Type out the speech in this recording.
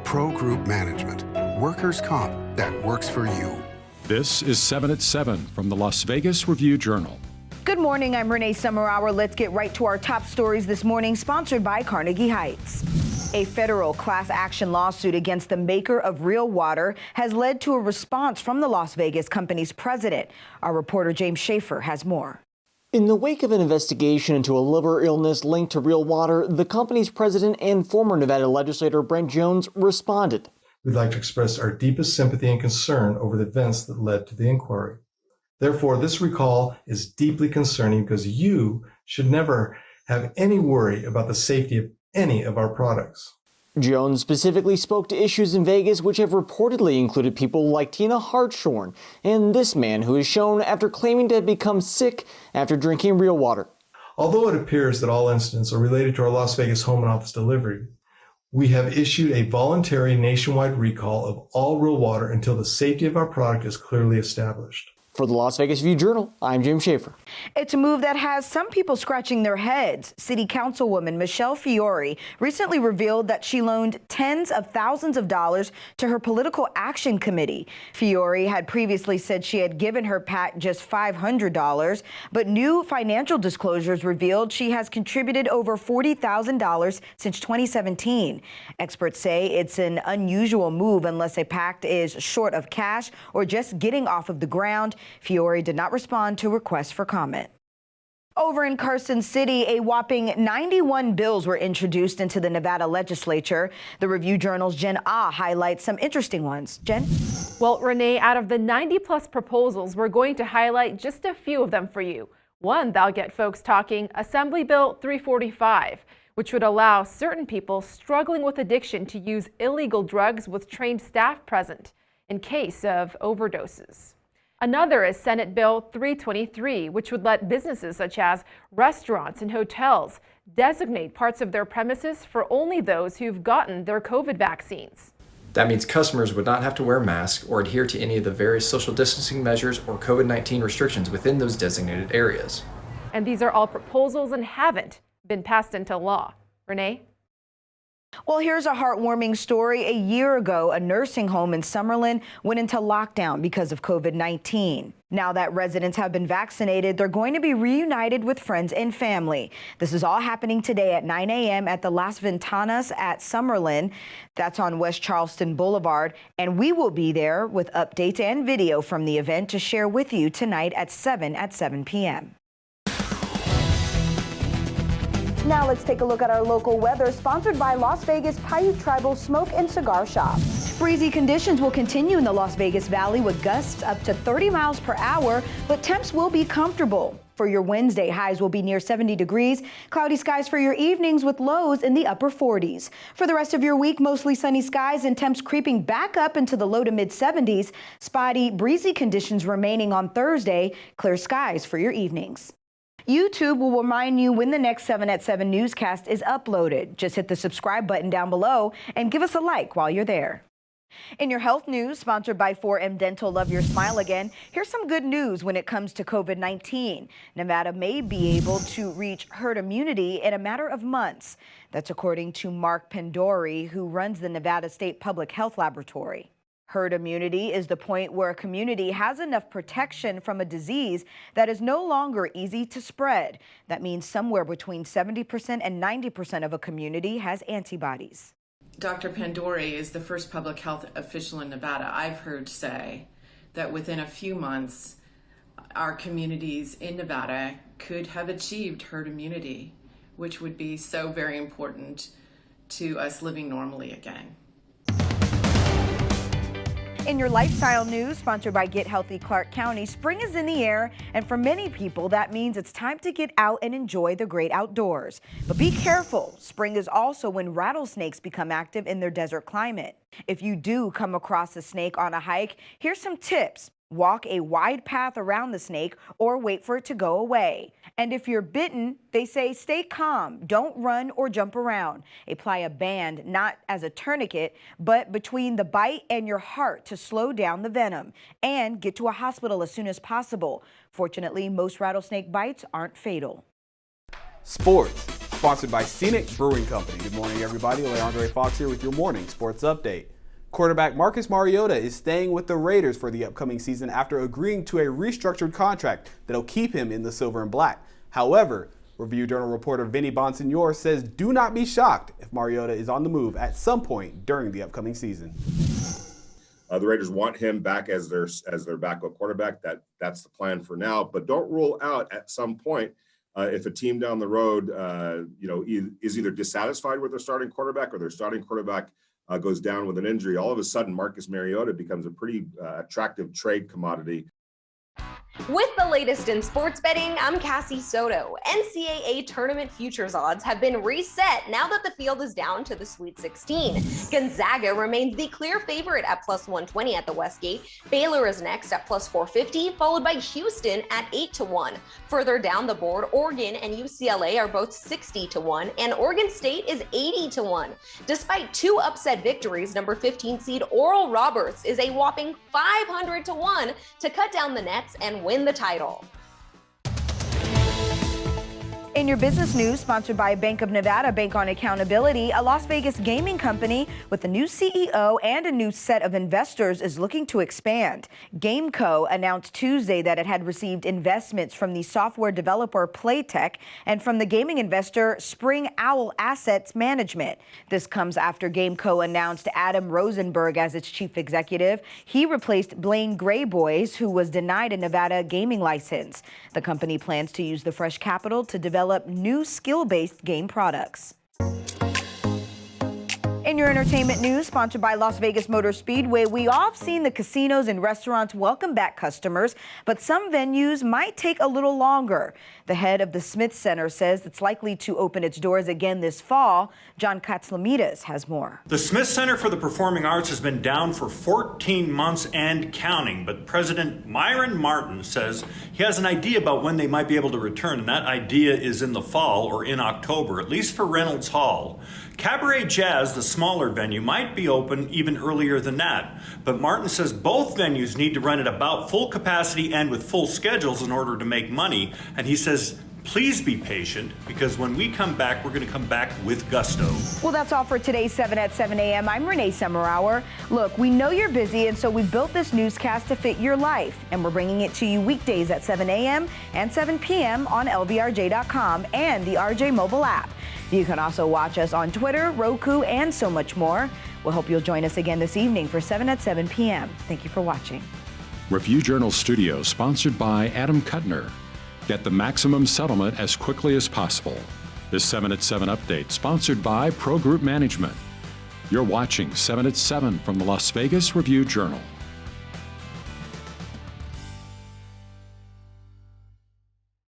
Pro Group Management. Workers' comp that works for you. This is 7 at 7 from the Las Vegas Review-Journal. Good morning, I'm Renee Summerhour. Let's get right to our top stories this morning, sponsored by Carnegie Heights. A federal class action lawsuit against the maker of Real Water has led to a response from the Las Vegas company's president. Our reporter James Schaefer has more. In the wake of an investigation into a liver illness linked to Real Water, the company's president and former Nevada legislator BRENT Jones responded. We'd like to express our deepest sympathy and concern over the events that led to the inquiry. Therefore, this recall is deeply concerning because you should never have any worry about the safety of any of our products. Jones specifically spoke to issues in Vegas which have reportedly included people like Tina Hartshorn and this man who is shown after claiming to have become sick after drinking Real Water. Although it appears that all incidents are related to our Las Vegas home and office delivery, we have issued a voluntary nationwide recall of all Real Water until the safety of our product is clearly established. For the Las Vegas Review-Journal, I'm James Schaefer. It's a move that has some people scratching their heads. City Councilwoman Michele Fiore recently revealed that she loaned tens of thousands of dollars to her political action committee. Fiore had previously said she had given her PAC just $500, but new financial disclosures revealed she has contributed over $40,000 since 2017. Experts say it's an unusual move unless a PAC is short of cash or just getting off of the ground. Fiore did not respond to requests for comment. Over in Carson City, a whopping 91 bills were introduced into the Nevada legislature. The Review-Journal's Jen Ah highlights some interesting ones. Jen? Well, Renee, out of the 90-plus proposals, we're going to highlight just a few of them for you. One that'll get folks talking, Assembly Bill 345, which would allow certain people struggling with addiction to use illegal drugs with trained staff present in case of overdoses. Another is Senate Bill 323, which would let businesses such as restaurants and hotels designate parts of their premises for only those who've gotten their COVID vaccines. That means customers would not have to wear masks or adhere to any of the various social distancing measures or COVID-19 restrictions within those designated areas. And these are all proposals and haven't been passed into law. Renee? Well, here's a heartwarming story. A year ago, a nursing home in Summerlin went into lockdown because of COVID-19. Now that residents have been vaccinated, they're going to be reunited with friends and family. This is all happening today at 9 a.m. at the Las Ventanas at Summerlin. That's on West Charleston Boulevard. And we will be there with updates and video from the event to share with you tonight at 7 p.m. Now let's take a look at our local weather, sponsored by Las Vegas Paiute Tribal Smoke and Cigar Shop. Breezy conditions will continue in the Las Vegas Valley with gusts up to 30 miles per hour, but temps will be comfortable. For your Wednesday, highs will be near 70 degrees. Cloudy skies for your evenings with lows in the upper 40s. For the rest of your week, mostly sunny skies and temps creeping back up into the low to mid 70s. Spotty, breezy conditions remaining on Thursday. Clear skies for your evenings. YouTube will remind you when the next 7 at 7 newscast is uploaded. Just hit the subscribe button down below and give us a like while you're there. In your health news, sponsored by 4M Dental, love your smile again. Here's some good news when it comes to COVID-19. Nevada may be able to reach herd immunity in a matter of months. That's according to Mark Pandori, who runs the Nevada State Public Health Laboratory. Herd immunity is the point where a community has enough protection from a disease that is no longer easy to spread. That means somewhere between 70% and 90% of a community has antibodies. Dr. Pandori is the first public health official in Nevada I've heard say that within a few months, our communities in Nevada could have achieved herd immunity, which would be so very important to us living normally again. In your lifestyle news, sponsored by Get Healthy Clark County, spring is in the air, and for many people, that means it's time to get out and enjoy the great outdoors. But be careful. Spring is also when rattlesnakes become active in their desert climate. If you do come across a snake on a hike, here's some tips. Walk a wide path around the snake or wait for it to go away. And if you're bitten, they say stay calm, don't run or jump around. Apply a band, not as a tourniquet, but between the bite and your heart to slow down the venom. And get to a hospital as soon as possible. Fortunately, most rattlesnake bites aren't fatal. Sports, sponsored by Scenic Brewing Company. Good morning, everybody. Leandre Fox here with your morning sports update. Quarterback Marcus Mariota is staying with the Raiders for the upcoming season after agreeing to a restructured contract that'll keep him in the silver and black. However, Review Journal reporter Vinny Bonsignor says do not be shocked if Mariota is on the move at some point during the upcoming season. The Raiders want him back as their backup quarterback. That's the plan for now, but don't rule out at some point if a team down the road, is either dissatisfied with their starting quarterback or their starting quarterback goes down with an injury. All of a sudden, Marcus Mariota becomes a pretty attractive trade commodity. With the latest in sports betting, I'm Cassie Soto. NCAA tournament futures odds have been reset now that the field is down to the Sweet 16. Gonzaga remains the clear favorite at plus 120 at the Westgate. Baylor is next at plus 450, followed by Houston at 8-1. Further down the board, Oregon and UCLA are both 60-1, and Oregon State is 80-1. Despite 2 upset victories, number 15 seed Oral Roberts is a whopping 500-1 to cut down the nets and win the title. In your business news, sponsored by Bank of Nevada, Bank on Accountability, a Las Vegas gaming company with a new CEO and a new set of investors is looking to expand. GameCo announced Tuesday that it had received investments from the software developer Playtech and from the gaming investor Spring Owl Assets Management. This comes after GameCo announced Adam Rosenberg as its chief executive. He replaced Blaine Grayboys, who was denied a Nevada gaming license. The company plans to use the fresh capital to develop new skill-based game products. In your entertainment news, sponsored by Las Vegas Motor Speedway, we all have seen the casinos and restaurants welcome back customers, but some venues might take a little longer. The head of the Smith Center says it's likely to open its doors again this fall. John Katslamidas has more. The Smith Center for the Performing Arts has been down for 14 months and counting, but President Myron Martin says he has an idea about when they might be able to return, and that idea is in the fall or in October, at least for Reynolds Hall. Cabaret Jazz, the smaller venue, might be open even earlier than that, but Martin says both venues need to run at about full capacity and with full schedules in order to make money, and he says please be patient, because when we come back, we're going to come back with gusto. Well, that's all for today's 7 at 7 a.m. I'm Renee Summerhour. Look, we know you're busy, and so we built this newscast to fit your life, and we're bringing it to you weekdays at 7 a.m. and 7 p.m. on LVRJ.com and the RJ mobile app. You can also watch us on Twitter, Roku, and so much more. We'll hope you'll join us again this evening for 7 at 7 p.m. Thank you for watching. Review Journal Studio, sponsored by Adam Kuttner. Get the maximum settlement as quickly as possible. This 7 at 7 update, sponsored by Pro Group Management. You're watching 7 at 7 from the Las Vegas Review Journal.